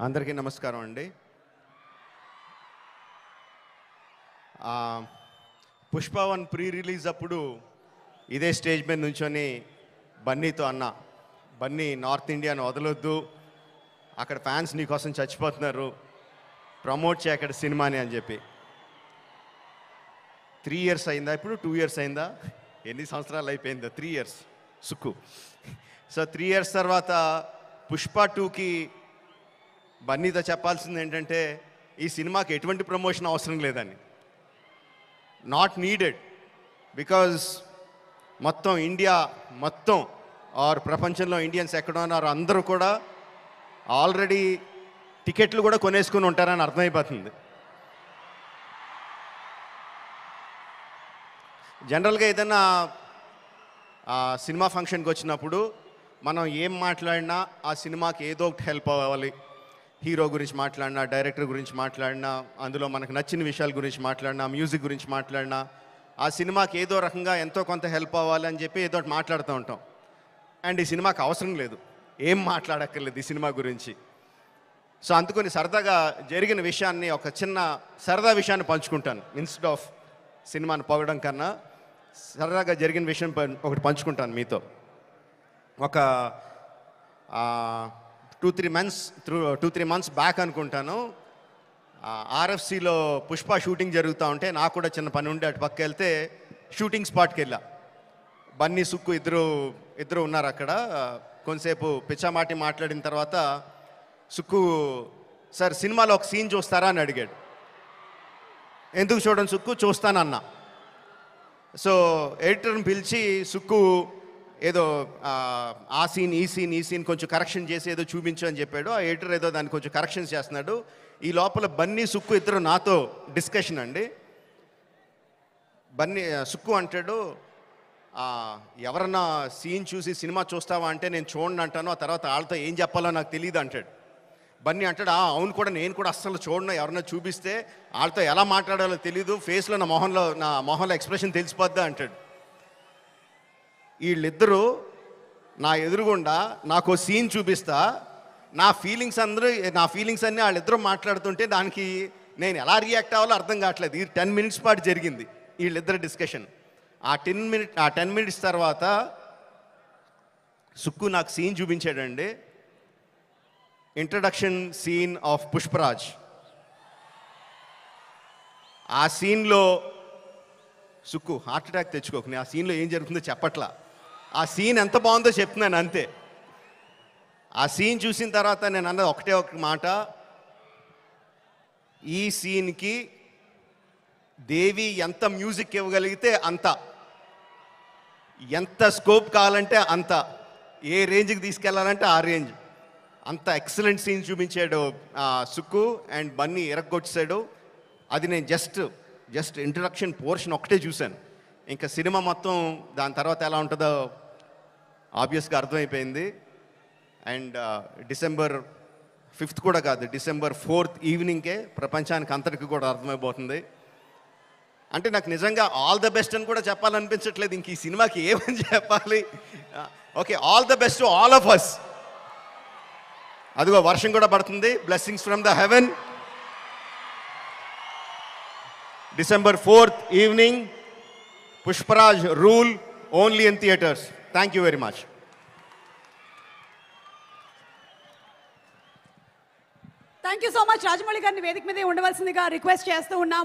అందరికీ నమస్కారం అండి. పుష్ప 1 ప్రీ రిలీజ్ అప్పుడు ఇదే స్టేజ్ మీద నుంచొని బన్నీతో అన్నా, బన్నీ నార్త్ ఇండియాను వదలొద్దు, అక్కడ ఫ్యాన్స్ నీకోసం చచ్చిపోతున్నారు, ప్రమోట్ చేయ అక్కడ సినిమాని అని చెప్పి. 3 years అయిందా, ఇప్పుడు 2 years అయిందా, ఎన్ని సంవత్సరాలు అయిపోయిందో? 3 years సుక్కు. సో 3 years తర్వాత పుష్ప 2కి బన్నీతో చెప్పాల్సింది ఏంటంటే, ఈ సినిమాకి ఎటువంటి ప్రమోషన్ అవసరం లేదని. నాట్ నీడెడ్, బికాజ్ మొత్తం ఇండియా మొత్తం ఆర్ ప్రపంచంలో ఇండియన్స్ ఎక్కడ ఉన్నారో అందరూ కూడా ఆల్రెడీ టికెట్లు కూడా కొనేసుకుని ఉంటారని అర్థమైపోతుంది. జనరల్గా ఏదైనా సినిమా ఫంక్షన్కి వచ్చినప్పుడు మనం ఏం మాట్లాడినా ఆ సినిమాకి ఏదో ఒకటి హెల్ప్ అవ్వాలి. హీరో గురించి మాట్లాడినా, డైరెక్టర్ గురించి మాట్లాడినా, అందులో మనకు నచ్చిన విషయాల గురించి మాట్లాడినా, మ్యూజిక్ గురించి మాట్లాడినా, ఆ సినిమాకి ఏదో రకంగా ఎంతో కొంత హెల్ప్ అవ్వాలి అని చెప్పి ఏదో ఒకటి మాట్లాడుతూ ఉంటాం. అండ్ ఈ సినిమాకి అవసరం లేదు, ఏం మాట్లాడక్కర్లేదు ఈ సినిమా గురించి. సో అందుకని సరదాగా జరిగిన విషయాన్ని, ఒక చిన్న సరదా విషయాన్ని పంచుకుంటాను. ఇన్స్టెడ్ ఆఫ్ సినిమాని పొగడం కన్నా సరదాగా జరిగిన విషయం ఒకటి పంచుకుంటాను మీతో. ఒక 2-3 months బ్యాక్ అనుకుంటాను, ఆర్ఎఫ్సిలో పుష్ప షూటింగ్ జరుగుతూ ఉంటే నాకు కూడా చిన్న పని ఉండి అటు పక్క వెళ్తే షూటింగ్ స్పాట్కి వెళ్ళా. బన్నీ, సుక్కు ఇద్దరు ఉన్నారు అక్కడ. కొంతసేపు పిచ్చామాటి మాట్లాడిన తర్వాత సుక్కు, సార్ సినిమాలో ఒక సీన్ చూస్తారా అని అడిగాడు. ఎందుకు చూడడం సుక్కు, చూస్తానన్నా. సో ఎడిటర్ని పిలిచి సుక్కు ఏదో ఆ సీన్ ఈ సీన్ కొంచెం కరెక్షన్ చేసి ఏదో చూపించు అని చెప్పాడు. ఆ ఎడిటర్ ఏదో దాన్ని కొంచెం కరెక్షన్స్ చేస్తున్నాడు. ఈ లోపల బన్నీ, సుక్కు ఇద్దరు నాతో డిస్కషన్ అండి. సుక్కు అంటాడు, ఎవరన్నా సీన్ చూసి సినిమా చూస్తావా అంటే నేను చూడండి అంటాను, ఆ తర్వాత వాళ్ళతో ఏం చెప్పాలో నాకు తెలియదు అంటాడు. బన్నీ అంటాడు, అవును కూడా, నేను కూడా అస్సలు చూడను, ఎవరన్నా చూపిస్తే వాళ్ళతో ఎలా మాట్లాడాలో తెలీదు, ఫేస్లో నా మొహంలో ఎక్స్ప్రెషన్ తెలిసిపోద్దా అంటాడు. వీళ్ళిద్దరూ నా ఎదురుగుండా నాకు సీన్ చూపిస్తా, నా ఫీలింగ్స్ అన్నీ వాళ్ళిద్దరూ మాట్లాడుతుంటే దానికి నేను ఎలా రియాక్ట్ అవ్వాలో అర్థం కావట్లేదు. ఈ 10 minutes పాటు జరిగింది వీళ్ళిద్దరు డిస్కషన్. ఆ 10 minutes తర్వాత సుక్కు నాకు సీన్ చూపించాడండి. Introduction scene of Pushparaj. ఆ సీన్లో సుక్కు హార్ట్ అటాక్ తెచ్చుకోకు, ఆ సీన్లో ఏం జరుగుతుందో చెప్పట్లా, ఆ సీన్ ఎంత బాగుందో చెప్తున్నాను అంతే. ఆ సీన్ చూసిన తర్వాత నేను అన్నది ఒకటే ఒక మాట, ఈ సీన్కి దేవి ఎంత మ్యూజిక్ ఇవ్వగలిగితే అంత, ఎంత స్కోప్ కావాలంటే అంత, ఏ రేంజ్కి తీసుకెళ్లాలంటే ఆ రేంజ్, అంత ఎక్సలెంట్ సీన్ చూపించాడు సుక్కు. అండ్ బన్నీ ఎరగొచ్చాడు. అది నేను జస్ట్ ఇంట్రడక్షన్ పోర్షన్ ఒకటే చూశాను. ఇంకా సినిమా మొత్తం దాని తర్వాత ఎలా ఉంటుందో ఆబ్వియస్గా అర్థమైపోయింది. అండ్ December 5th కూడా కాదు, December 4th ఈవినింగ్కే ప్రపంచానికి అంతటికి కూడా అర్థమైపోతుంది. అంటే నాకు నిజంగా ఆల్ ద బెస్ట్ అని కూడా చెప్పాలనిపించట్లేదు, ఇంక ఈ సినిమాకి ఏమని చెప్పాలి. Okay, all the best to all of us. అదిగో వర్షం కూడా పడుతుంది, blessings from the heaven. December 4th evening, Pushparaj rule, only in theatres. Thank you very much. Thank you so much. Rajamouli గారిని వేదిక మీదే ఉండవలసిందిగా రిక్వెస్ట్ చేస్తూ ఉన్నాం.